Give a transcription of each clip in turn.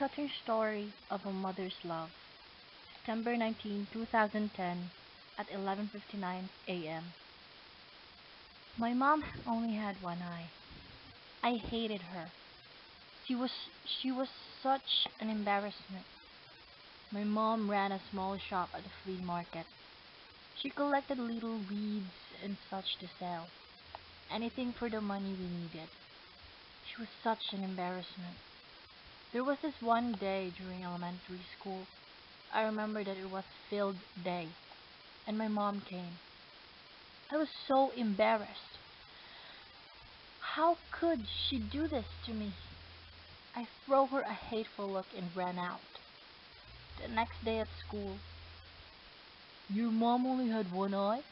touching story of a mother's love. September 19, 2010 at 11:59 a.m. My mom only had one eye. I hated her. She was such an embarrassment. My mom ran a small shop at a flea market. She collected little weeds and such to sell. Anything for the money we needed. She was such an embarrassment. There was this one day during elementary school. I remember that it was field day, and my mom came. I was so embarrassed. How could she do this to me? I threw her a hateful look and ran out. The next day at school, your mom only had one eye?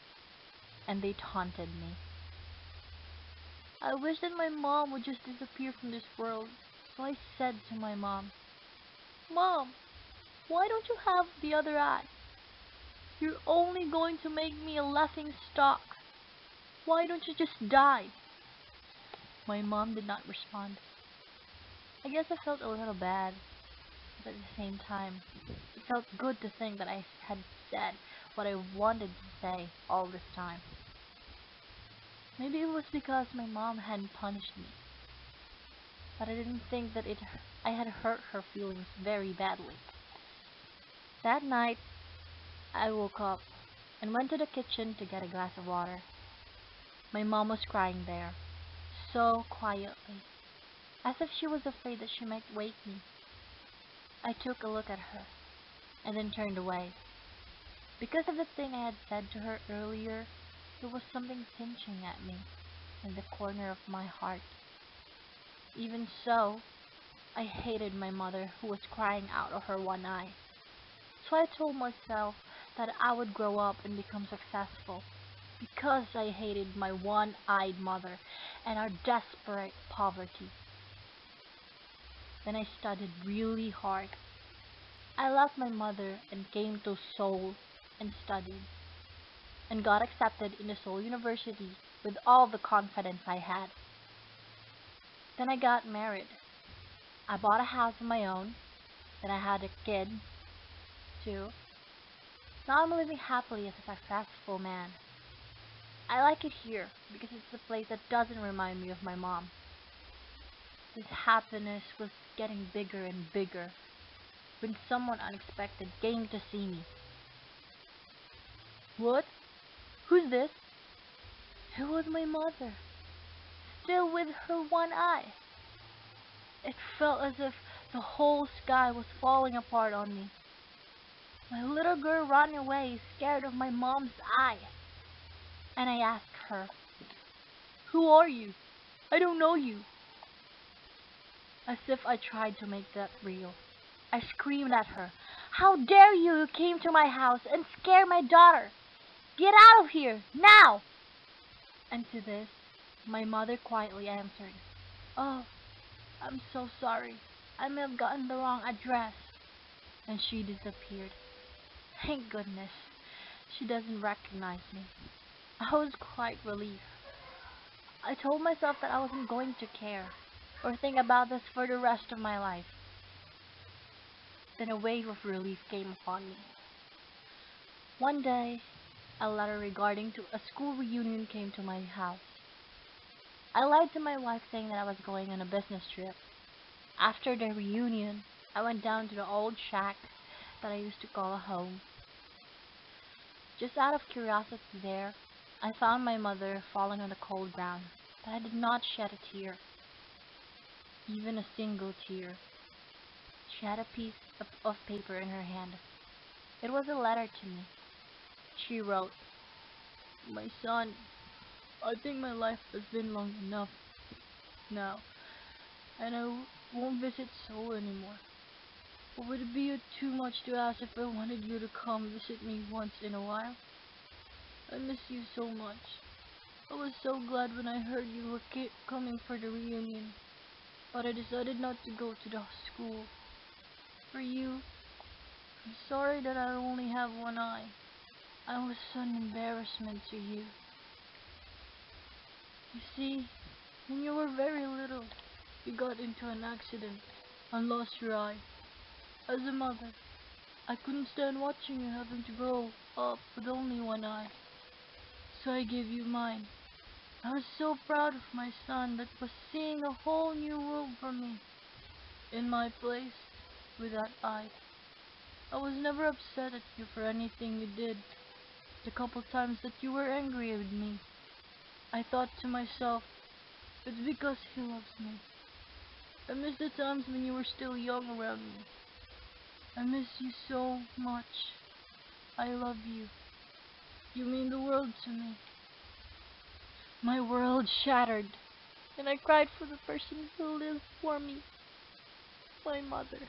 And they taunted me. I wish that my mom would just disappear from this world, so I said to my mom, Mom, why don't you have the other eye? You're only going to make me a laughing stock. Why don't you just die? My mom did not respond. I guess I felt a little bad, but at the same time, it felt good to think that I had said what I wanted to say all this time. Maybe it was because my mom hadn't punished me, but I didn't think that I had hurt her feelings very badly. That night, I woke up and went to the kitchen to get a glass of water. My mom was crying there, so quietly, as if she was afraid that she might wake me. I took a look at her and then turned away. Because of the thing I had said to her earlier, there was something pinching at me in the corner of my heart. Even so, I hated my mother who was crying out of her one eye. So I told myself that I would grow up and become successful because I hated my one-eyed mother and our desperate poverty. Then I studied really hard. I left my mother and came to Seoul and studied, and got accepted in the Seoul University with all the confidence I had. Then I got married. I bought a house of my own. Then I had a kid, too. Now I'm living happily as a successful man. I like it here because it's a place that doesn't remind me of my mom. This happiness was getting bigger and bigger when someone unexpected came to see me. What? Who's this? It was my mother, still with her one eye. It felt as if the whole sky was falling apart on me. My little girl ran away, scared of my mom's eye. And I asked her, Who are you? I don't know you. As if I tried to make that real. I screamed at her, How dare you! You came to my house and scared my daughter! Get out of here, now! And to this, my mother quietly answered, Oh, I'm so sorry. I may have gotten the wrong address. And she disappeared. Thank goodness, she doesn't recognize me. I was quite relieved. I told myself that I wasn't going to care or think about this for the rest of my life. Then a wave of relief came upon me. One day, a letter regarding to a school reunion came to my house. I lied to my wife saying that I was going on a business trip. After the reunion, I went down to the old shack that I used to call a home. Just out of curiosity there, I found my mother falling on the cold ground, but I did not shed a tear, even a single tear. She had a piece of paper in her hand. It was a letter to me. She wrote, My son, I think my life has been long enough now, and I won't visit Seoul anymore. But would it be too much to ask if I wanted you to come visit me once in a while? I miss you so much. I was so glad when I heard you were coming for the reunion, but I decided not to go to the school. For you, I'm sorry that I only have one eye. I was an embarrassment to you. You see, when you were very little, you got into an accident and lost your eye. As a mother, I couldn't stand watching you having to grow up with only one eye, so I gave you mine. I was so proud of my son that was seeing a whole new world for me, in my place, with that eye. I was never upset at you for anything you did. The couple times that you were angry with me, I thought to myself, it's because he loves me. I miss the times when you were still young around me. I miss you so much. I love you. You mean the world to me. My world shattered, and I cried for the person who lived for me, my mother.